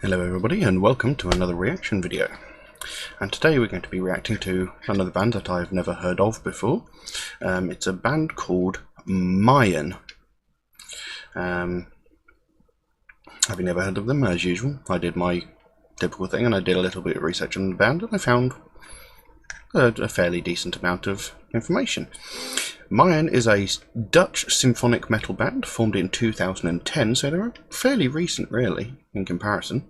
Hello everybody and welcome to another reaction video. And today we're going to be reacting to another band that I've never heard of before. It's a band called MaYaN. Having never heard of them, as usual, I did my typical thing and I did a little bit of research on the band and I found a fairly decent amount of information. MaYaN is a Dutch symphonic metal band formed in 2010, so they're fairly recent really in comparison.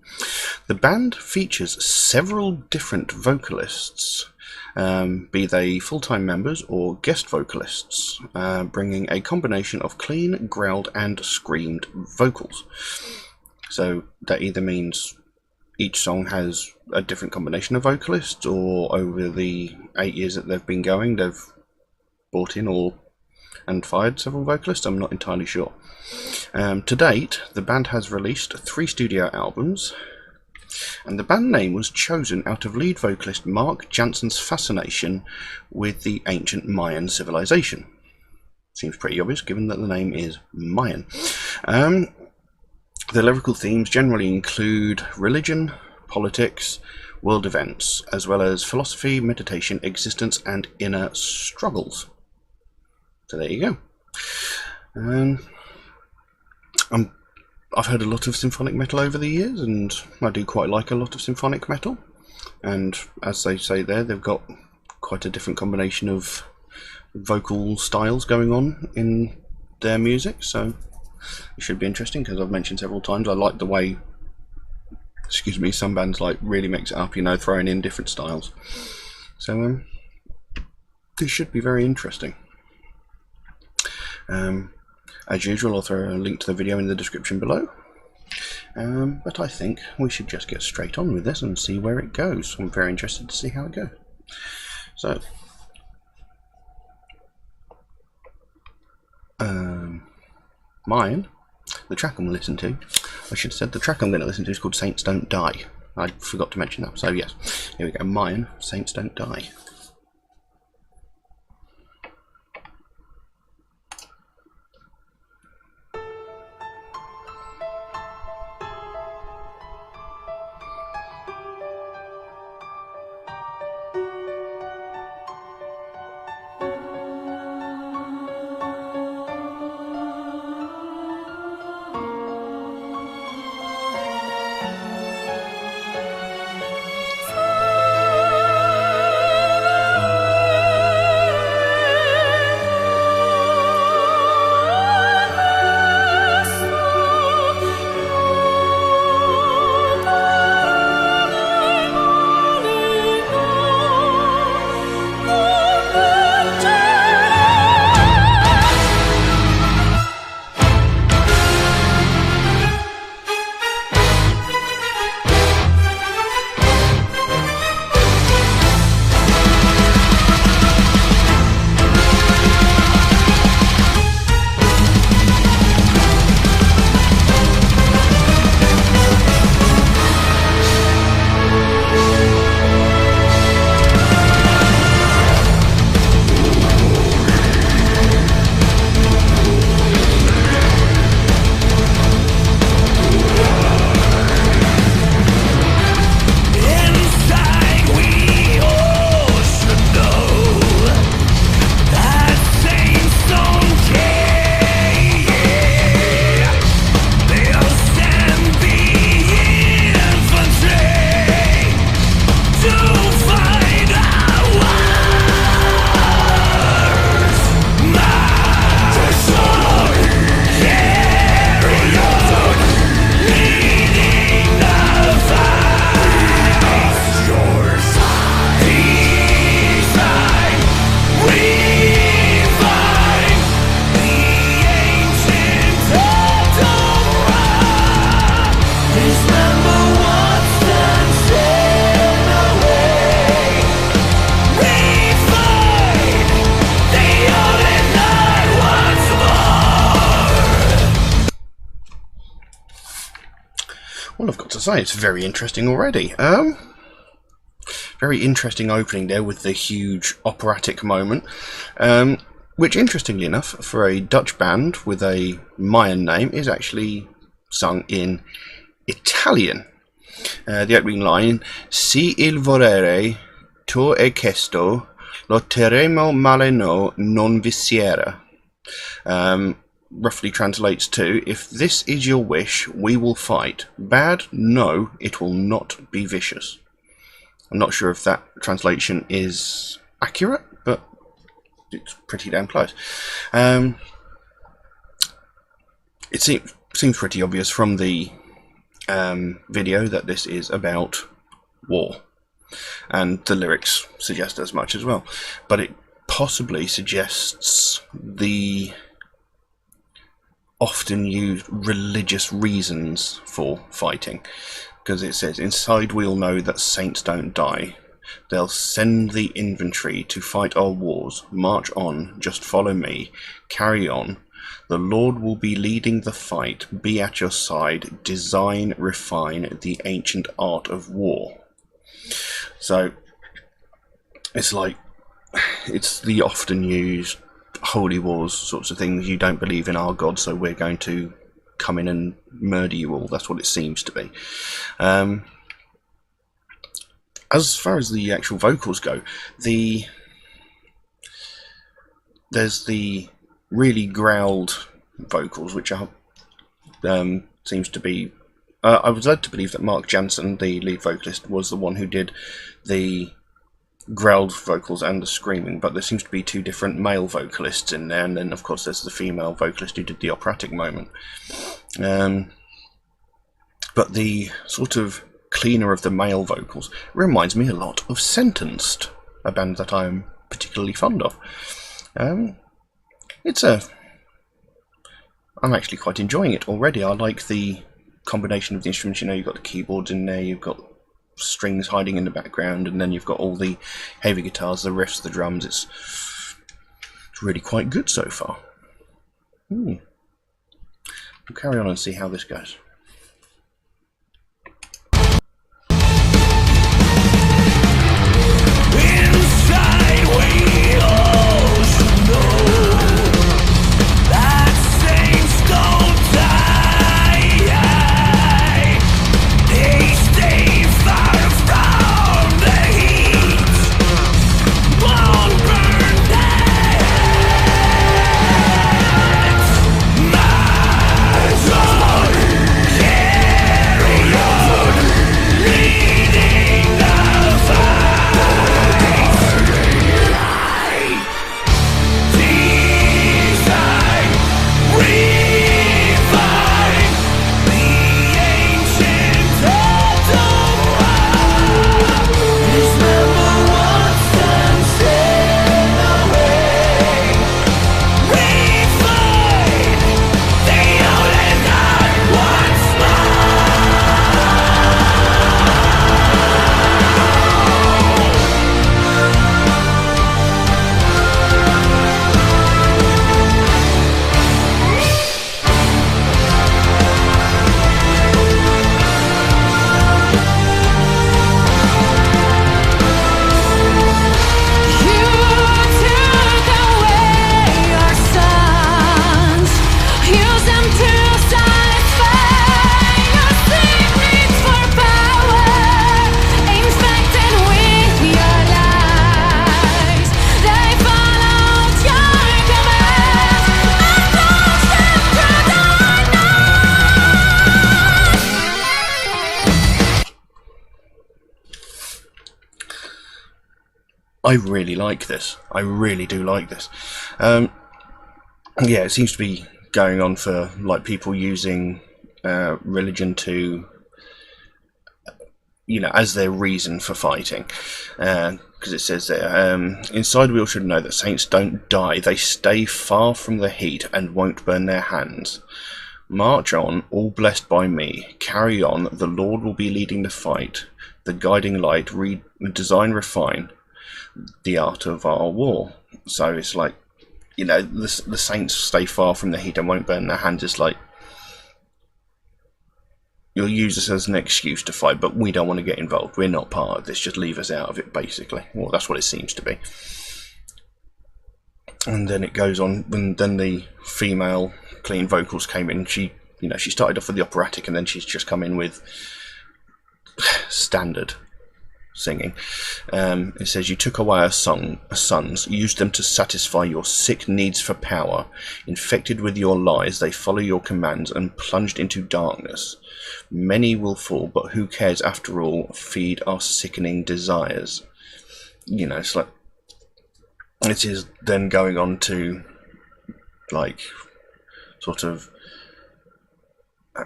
The band features several different vocalists, be they full-time members or guest vocalists, bringing a combination of clean, growled and screamed vocals. So that either means each song has a different combination of vocalists, or over the 8 years that they've been going, they've brought in and fired several vocalists. I'm not entirely sure. To date, the band has released 3 studio albums, and the band name was chosen out of lead vocalist Mark Jansen's fascination with the ancient Mayan civilization. Seems pretty obvious given that the name is MaYaN. The lyrical themes generally include religion, politics, world events, as well as philosophy, meditation, existence, and inner struggles. So there you go. I've heard a lot of symphonic metal over the years, and I do quite like a lot of symphonic metal. And as they say there, they've got quite a different combination of vocal styles going on in their music, so it should be interesting, because I've mentioned several times I like the way, some bands like really mix it up, you know, throwing in different styles. So this should be very interesting. As usual, I'll throw a link to the video in the description below. But I think we should just get straight on with this and see where it goes. I'm very interested to see how it goes. So, MaYaN, the track I'm going to listen to, I should have said the track I'm going to listen to is called Saints Don't Die. I forgot to mention that, so yes, here we go, MaYaN, Saints Don't Die. Well, I've got to say, it's very interesting already. Very interesting opening there with the huge operatic moment, which, interestingly enough, for a Dutch band with a MaYaN name, is actually sung in Italian. The opening line, Si il vorere tuo è questo, lo terremo male no non visiera. Roughly translates to, if this is your wish, we will fight. Bad, no, it will not be vicious. I'm not sure if that translation is accurate, but it's pretty damn close. It seems pretty obvious from the video that this is about war, and the lyrics suggest as much as well, but it possibly suggests the often used religious reasons for fighting, because it says, inside we'll know that saints don't die. They'll send the infantry to fight our wars. March on, just follow me, carry on. The Lord will be leading the fight, be at your side, design, refine the ancient art of war. So, it's like, it's the often used holy wars sorts of things. You don't believe in our God, so we're going to come in and murder you all. That's what it seems to be. As far as the actual vocals go, there's the really growled vocals, which are seems to be. I was led to believe that Mark Jansen, the lead vocalist, was the one who did the growled vocals and the screaming, but there seems to be two different male vocalists in there, and then of course there's the female vocalist who did the operatic moment. But the sort of cleaner of the male vocals reminds me a lot of Sentenced, a band that I'm particularly fond of. I'm actually quite enjoying it already. I like the combination of the instruments. You know, you've got the keyboards in there, you've got strings hiding in the background, and then you've got all the heavy guitars, the riffs, the drums. It's really quite good so far. We'll carry on and see how this goes. I really like this. I really do like this. Yeah, it seems to be going on for like people using religion to, you know, as their reason for fighting. Because it says there, inside we all should know that saints don't die. They stay far from the heat and won't burn their hands. March on, all blessed by me. Carry on, the Lord will be leading the fight. The guiding light, design, refine the art of our war. So it's like, you know, the saints stay far from the heat and won't burn their hands. It's like, you'll use this as an excuse to fight, but we don't want to get involved. We're not part of this. Just leave us out of it, basically. Well, that's what it seems to be. And then it goes on, and then the female clean vocals came in. She, you know, she started off with the operatic, and then she's just come in with standard singing. It says, you took away our sons, used them to satisfy your sick needs for power. Infected with your lies, they follow your commands and plunged into darkness. Many will fall, but who cares after all? Feed our sickening desires. You know, it's like, it is then going on to, like, sort of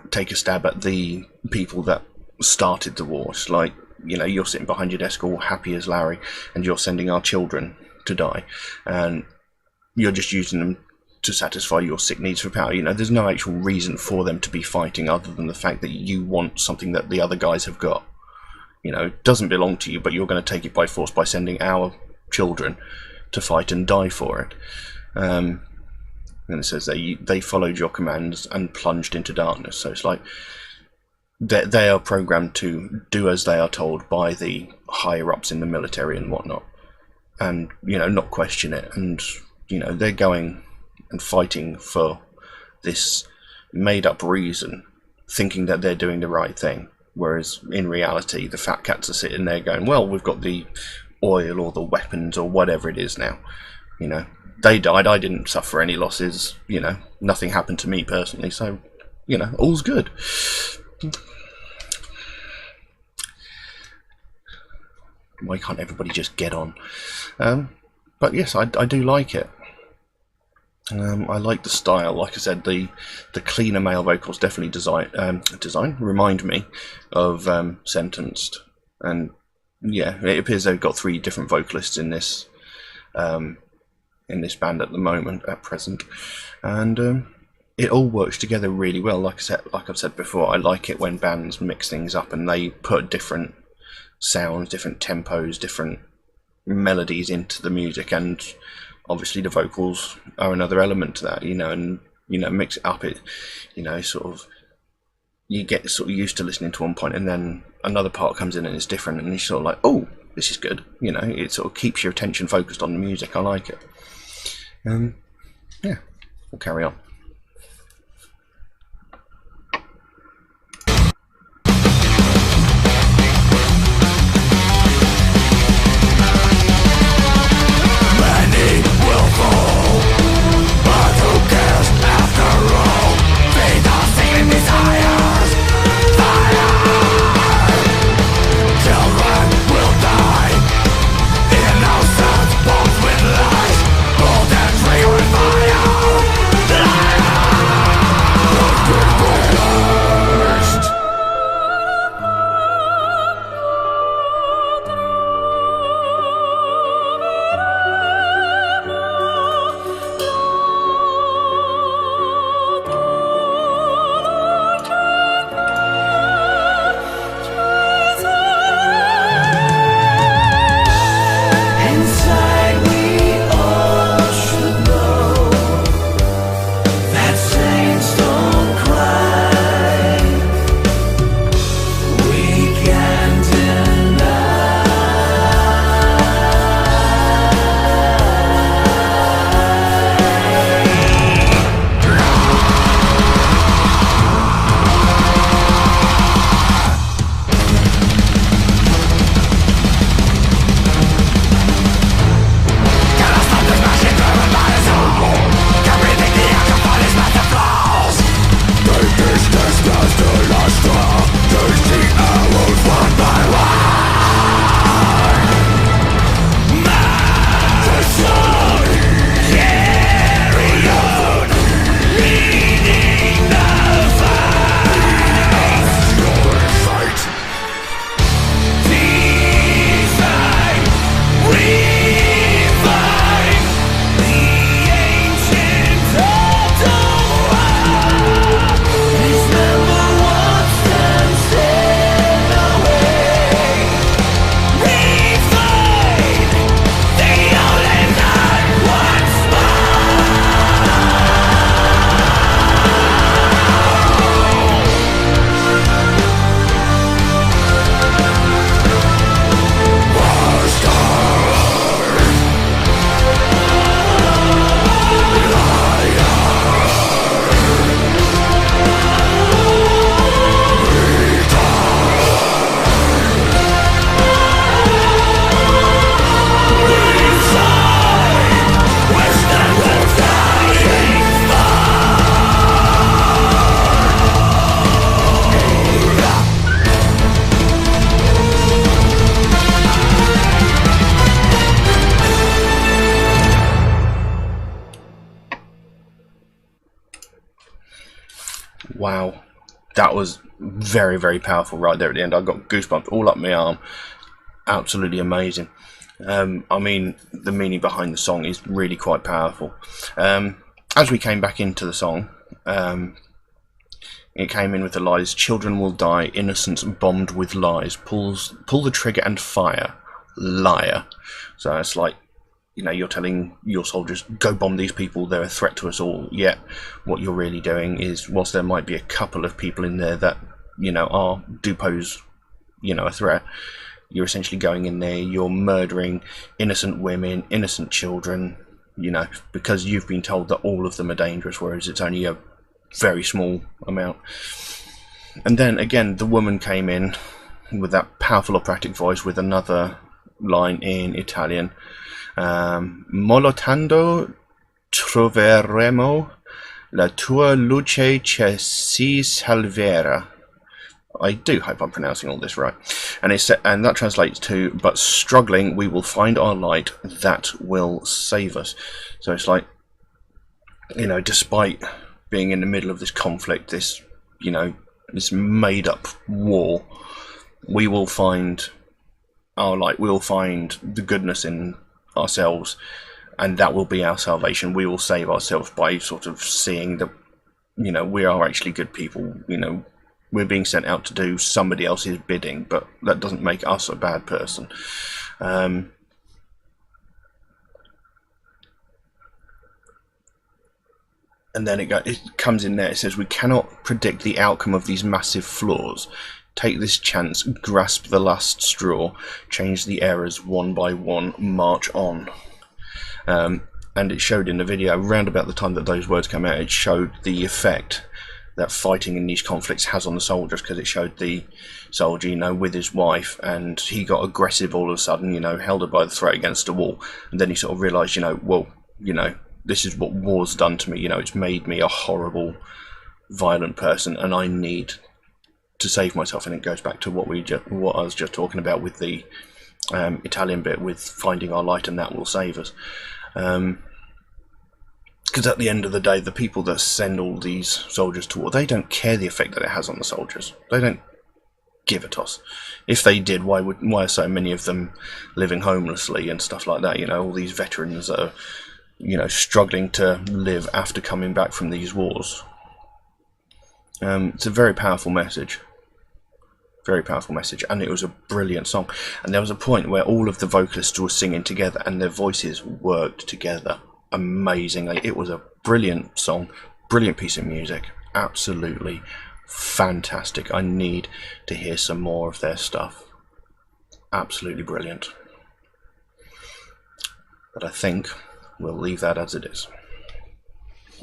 take a stab at the people that started the war. It's like, you know, you're sitting behind your desk all happy as Larry, and you're sending our children to die, and you're just using them to satisfy your sick needs for power. You know, there's no actual reason for them to be fighting other than the fact that you want something that the other guys have got. You know, it doesn't belong to you, but you're going to take it by force by sending our children to fight and die for it. And it says they followed your commands and plunged into darkness. So it's like they are programmed to do as they are told by the higher ups in the military and whatnot, and, you know, not question it. And, you know, they're going and fighting for this made up reason, thinking that they're doing the right thing, whereas in reality the fat cats are sitting there going, well, we've got the oil or the weapons or whatever it is now. You know, they died, I didn't suffer any losses, you know, nothing happened to me personally, so, you know, all's good. Why can't everybody just get on? But yes, I do like it. I like the style. Like I said, the cleaner male vocals definitely remind me of Sentenced, and yeah, it appears they've got 3 different vocalists in this band at the moment, at present, and it all works together really well. Like I've said before, I like it when bands mix things up and they put different sounds, different tempos, different melodies into the music, and obviously the vocals are another element to that, you know, and, you know, mix it up, it, you know, sort of, you get sort of used to listening to one point and then another part comes in and it's different, and you're sort of like, oh, this is good, you know, it sort of keeps your attention focused on the music. I like it. Yeah, we'll carry on. Both with lies, both and trigger with fire. Wow, that was very, very powerful right there at the end. I got goosebumps all up my arm. Absolutely amazing. I mean, the meaning behind the song is really quite powerful. As we came back into the song, it came in with the lines: children will die, innocents bombed with lies. Pull the trigger and fire, liar. So it's like, you know, you're telling your soldiers, go bomb these people, they're a threat to us all. Yet what you're really doing is, whilst there might be a couple of people in there that, you know, do pose, you know, a threat, you're essentially going in there, you're murdering innocent women, innocent children, you know, because you've been told that all of them are dangerous, whereas it's only a very small amount. And then again, the woman came in with that powerful operatic voice with another line in Italian. Molotando troveremo la tua luce che si salverà. I do hope I'm pronouncing all this right. And that translates to, but struggling, we will find our light that will save us. So it's like, you know, despite being in the middle of this conflict, this, you know, this made up war, we will find our light. We will find the goodness in ourselves, and that will be our salvation. We will save ourselves by sort of seeing that, you know, we are actually good people. You know, we're being sent out to do somebody else's bidding, but that doesn't make us a bad person. And then it comes in there, it says, we cannot predict the outcome of these massive flaws. Take this chance, grasp the last straw, change the errors one by one, march on. And it showed in the video, around about the time that those words came out, it showed the effect that fighting in these conflicts has on the soldiers, because it showed the soldier, you know, with his wife, and he got aggressive all of a sudden, you know, held her by the throat against a wall, and then he sort of realised, you know, well, you know, this is what war's done to me, you know, it's made me a horrible, violent person, and I need to save myself. And it goes back to what I was just talking about with the Italian bit, with finding our light and that will save us. Because at the end of the day, the people that send all these soldiers to war, they don't care the effect that it has on the soldiers. They don't give a toss. If they did, why are so many of them living homelessly and stuff like that? You know, all these veterans that are, you know, struggling to live after coming back from these wars. It's a very powerful message. Very powerful message, and it was a brilliant song. And there was a point where all of the vocalists were singing together and their voices worked together amazingly. It was a brilliant song, brilliant piece of music, absolutely fantastic. I need to hear some more of their stuff. Absolutely brilliant. But I think we'll leave that as it is.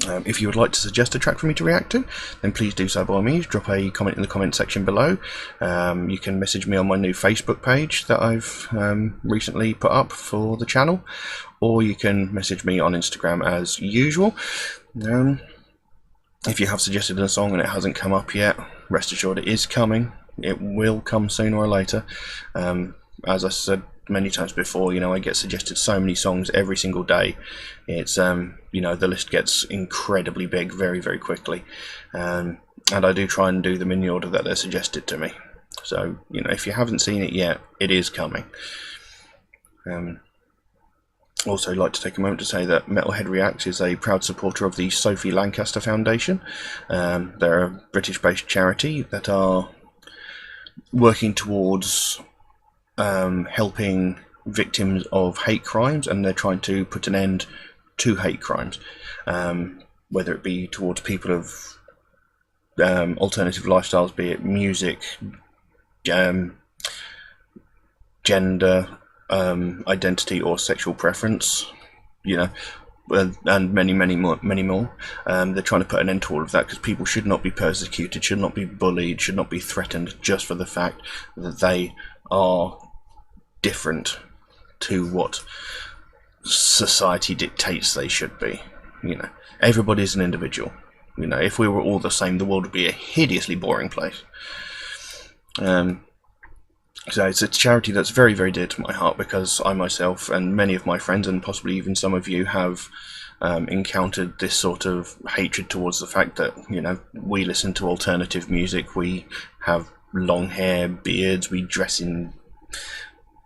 If you would like to suggest a track for me to react to, then please do so by all means. Drop a comment in the comment section below. You can message me on my new Facebook page that I've recently put up for the channel, or you can message me on Instagram as usual. If you have suggested a song and it hasn't come up yet, rest assured it is coming. It will come sooner or later. As I said many times before, you know, I get suggested so many songs every single day. It's you know, the list gets incredibly big very, very quickly, and I do try and do them in the order that they're suggested to me. So, you know, if you haven't seen it yet, it is coming. Also, I'd like to take a moment to say that Metalhead Reacts is a proud supporter of the Sophie Lancaster Foundation. They're a British-based charity that are working towards helping victims of hate crimes, and they're trying to put an end to hate crimes, whether it be towards people of alternative lifestyles, be it music, gender, identity, or sexual preference, you know, and many more. They're trying to put an end to all of that, because people should not be persecuted, should not be bullied, should not be threatened just for the fact that they are different to what society dictates they should be. You know, everybody's an individual. You know, if we were all the same, the world would be a hideously boring place. So it's a charity that's very, very dear to my heart, because I myself and many of my friends, and possibly even some of you, have encountered this sort of hatred towards the fact that, you know, we listen to alternative music, we have long hair, beards, we dress in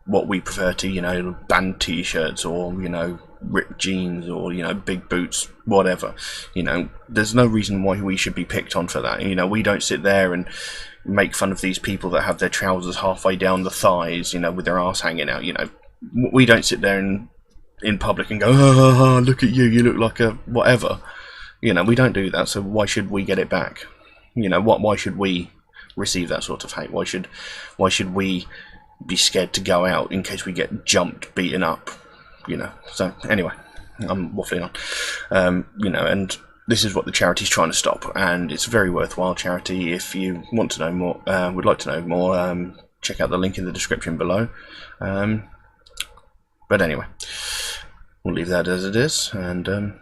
what we prefer to, you know, band t-shirts, or, you know, ripped jeans, or, you know, big boots, whatever. You know, there's no reason why we should be picked on for that. You know, we don't sit there and make fun of these people that have their trousers halfway down the thighs, you know, with their ass hanging out. You know, we don't sit there in public and go, oh, look at you, you look like a whatever. You know, we don't do that, so why should we get it back? You know, why should we receive that sort of hate? Why should we be scared to go out in case we get jumped, beaten up? You know, so anyway, I'm waffling on. You know, and this is what the charity's trying to stop, and it's a very worthwhile charity. If you want to know more, would like to know more, check out the link in the description below. But anyway, we'll leave that as it is, and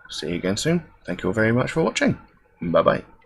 see you again soon. Thank you all very much for watching. Bye bye.